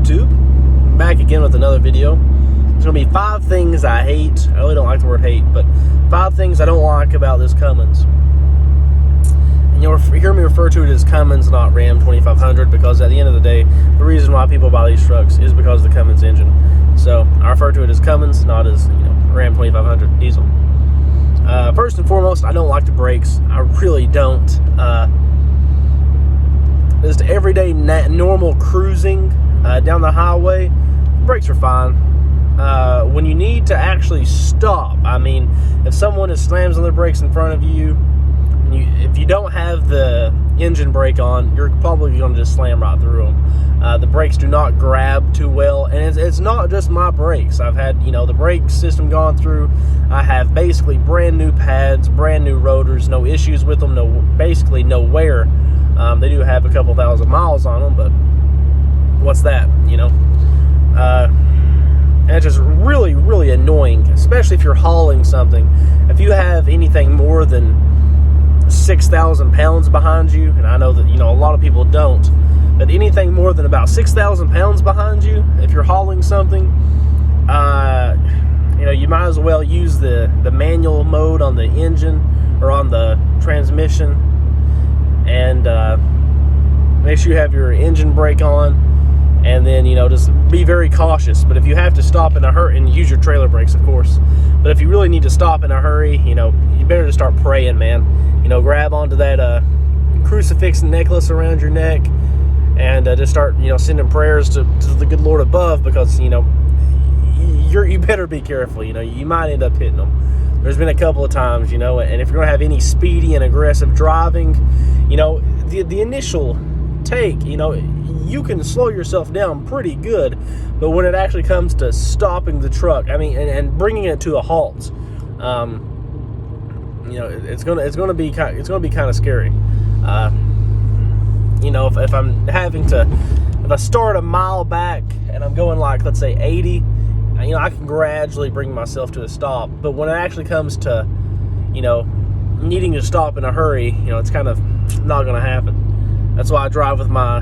YouTube? Back again with another video. There's going to be 5 things I hate. I really don't like the word hate, but 5 things I don't like about this Cummins. And you'll hear me refer to it as Cummins, not Ram 2500, because at the end of the day, the reason why people buy these trucks is because of the Cummins engine. So I refer to it as Cummins, not as Ram 2500 diesel. First and foremost, I don't like the brakes. I really don't. Just everyday normal cruising down the highway, brakes are fine. When you need to actually stop, I mean, if someone slams on their brakes in front of you, if you don't have the engine brake on, you're probably going to just slam right through them. The brakes do not grab too well, and it's not just my brakes. I've had, the brake system gone through. I have basically brand new pads, brand new rotors, no issues with them, basically no wear. They do have a couple thousand miles on them, but what's that, And it's just really, really annoying, especially if you're hauling something. If you have anything more than 6,000 pounds behind you, and I know that, a lot of people don't, but anything more than about 6,000 pounds behind you, if you're hauling something, you might as well use the manual mode on the engine or on the transmission, and make sure you have your engine brake on, and then, just be very cautious. But if you have to stop in a hurry, and use your trailer brakes, of course, but if you really need to stop in a hurry, you better just start praying, man. Grab onto that crucifix necklace around your neck, and just start, sending prayers to the good Lord above, because, you better be careful. You might end up hitting them. There's been a couple of times, and if you're going to have any speedy and aggressive driving, the initial take, you can slow yourself down pretty good, but when it actually comes to stopping the truck, and bringing it to a halt, it's gonna be kind of scary. If I start a mile back and I'm going like, let's say 80, I can gradually bring myself to a stop. But when it actually comes to, needing to stop in a hurry, it's kind of not going to happen. That's why I drive with my,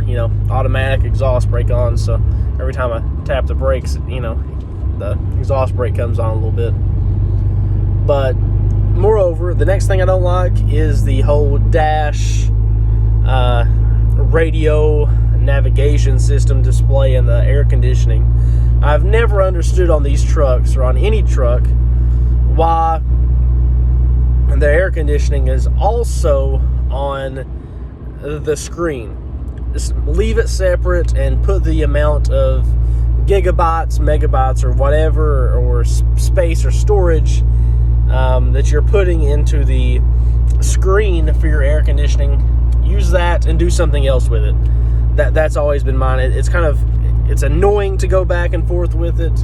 automatic exhaust brake on. So every time I tap the brakes, the exhaust brake comes on a little bit. But moreover, the next thing I don't like is the whole dash radio navigation system display and the air conditioning. I've never understood on these trucks, or on any truck, why the air conditioning is also on the screen. Just leave it separate and put the amount of gigabytes, megabytes, or whatever, or space or storage that you're putting into the screen for your air conditioning. Use that and do something else with it. That's always been mine. It's annoying to go back and forth with it.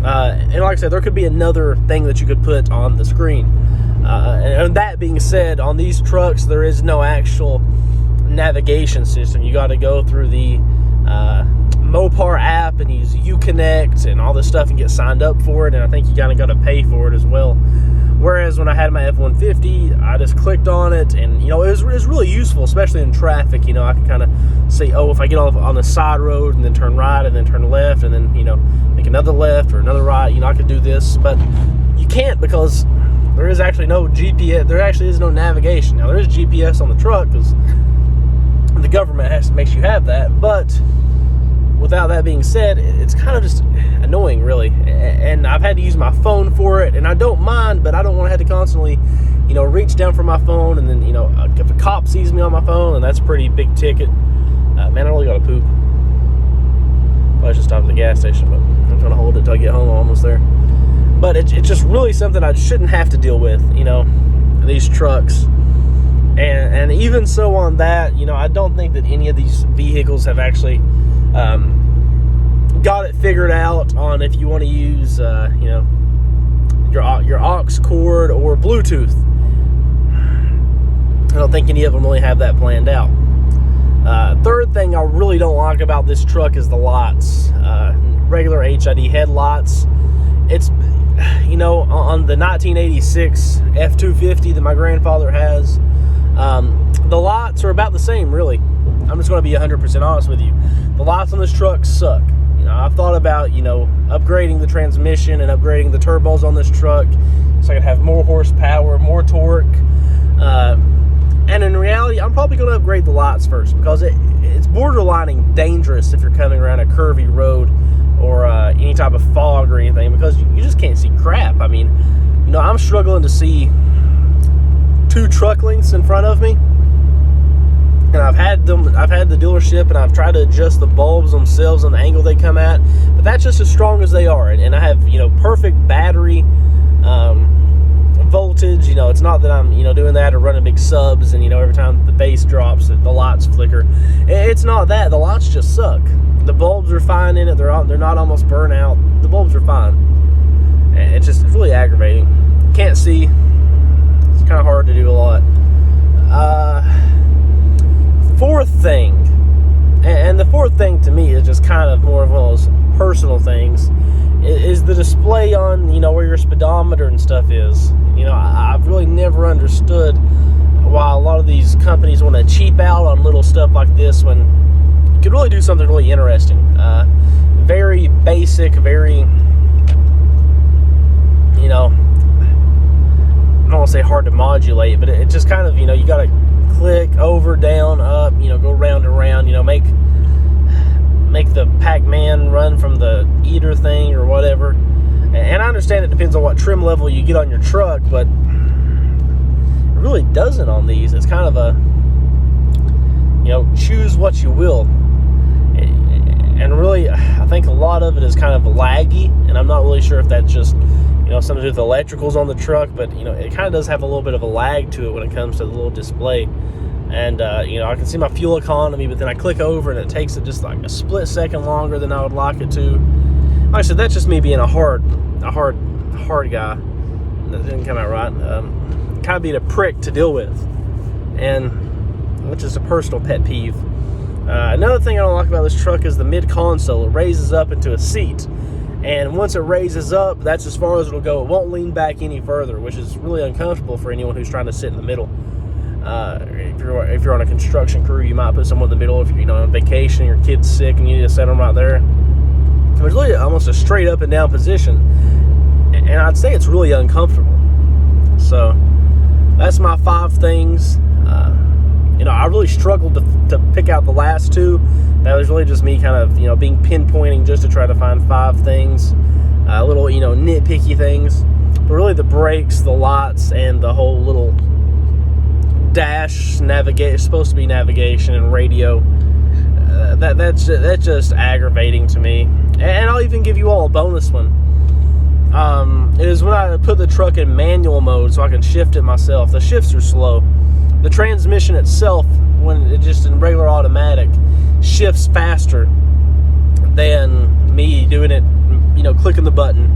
And like I said, there could be another thing that you could put on the screen. And that being said, on these trucks, there is no actual navigation system. You got to go through the Mopar app and use Uconnect and all this stuff and get signed up for it. And I think you kind of got to pay for it as well. Whereas when I had my F-150, I just clicked on it, and it was really useful, especially in traffic. I could kind of say, if I get off on the side road and then turn right and then turn left and then make another left or another right, I could do this. But you can't, because there is actually no GPS. There actually is no navigation. Now there is GPS on the truck because the government makes you have that, but without that being said, it's kind of just annoying, really. And I've had to use my phone for it, and I don't mind, but I don't want to have to constantly, reach down for my phone, and then, if a cop sees me on my phone, and that's a pretty big ticket. Man, I really got to poop. Probably should stop at the gas station, but I'm trying to hold it until I get home. I'm almost there. But it's just really something I shouldn't have to deal with, these trucks. And even so on that, I don't think that any of these vehicles have actually got it figured out on if you want to use, your aux cord or Bluetooth. I don't think any of them really have that planned out. Third thing I really don't like about this truck is the lights. Regular HID headlights. It's, on the 1986 F-250 that my grandfather has, the lights are about the same, really. I'm just going to be 100% honest with you. The lights on this truck suck. I've thought about, upgrading the transmission and upgrading the turbos on this truck so I can have more horsepower, more torque. And in reality, I'm probably going to upgrade the lights first, because it's borderlining dangerous if you're coming around a curvy road or any type of fog or anything, because you just can't see crap. I mean, I'm struggling to see 2 truck lengths in front of me. And I've had the dealership, and I've tried to adjust the bulbs themselves on the angle they come at, but that's just as strong as they are. And I have, perfect battery voltage. It's not that I'm, doing that or running big subs, and, every time the bass drops, the lights flicker. It's not that. The lights just suck. The bulbs are fine in it. They're not almost burnt out. The bulbs are fine. And it's really aggravating. Can't see. It's kind of hard to do a lot. Fourth thing, and the fourth thing to me is just kind of more of one of those personal things, is the display on, where your speedometer and stuff is. I've really never understood why a lot of these companies want to cheap out on little stuff like this when you could really do something really interesting. Very basic, very, I don't want to say hard to modulate, but it just kind of, you got to click over, down, up, go round and round, make the Pac-Man run from the eater thing or whatever. And I understand it depends on what trim level you get on your truck, but it really doesn't on these. It's kind of a, choose what you will. And really, I think a lot of it is kind of laggy, and I'm not really sure if that's just, something to do with the electricals on the truck, but, it kind of does have a little bit of a lag to it when it comes to the little display. And, I can see my fuel economy, but then I click over and it takes it just like a split second longer than I would like it to. Like I said, that's just me being a hard guy. That didn't come out right. Kind of being a prick to deal with, and which is a personal pet peeve. Another thing I don't like about this truck is the mid console. It raises up into a seat, and once it raises up, that's as far as it'll go. It won't lean back any further, which is really uncomfortable for anyone who's trying to sit in the middle. If you're on a construction crew, you might put someone in the middle. If you're on vacation, your kid's sick, and you need to set them right there. It's really almost a straight up and down position, and I'd say it's really uncomfortable. So that's my 5 things. I really struggled to pick out the last 2. That was really just me kind of, being pinpointing just to try to find 5 things, little, nitpicky things. But really the brakes, the lights, and the whole little dash navigation, supposed to be navigation and radio, that's just aggravating to me. And I'll even give you all a bonus one. Is when I put the truck in manual mode so I can shift it myself. The shifts are slow. The transmission itself, when it's just in regular automatic, shifts faster than me doing it, clicking the button.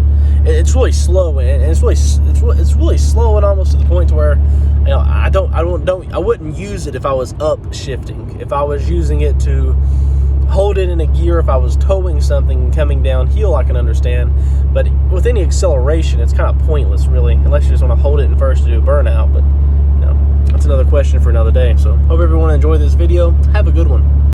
It's really slow, and it's really slow, and almost to the point to where, I wouldn't use it if I was up shifting. If I was using it to hold it in a gear, if I was towing something and coming downhill, I can understand. But with any acceleration, it's kind of pointless, really, unless you just want to hold it in first to do a burnout. But that's another question for another day. So hope everyone enjoyed this video. Have a good one.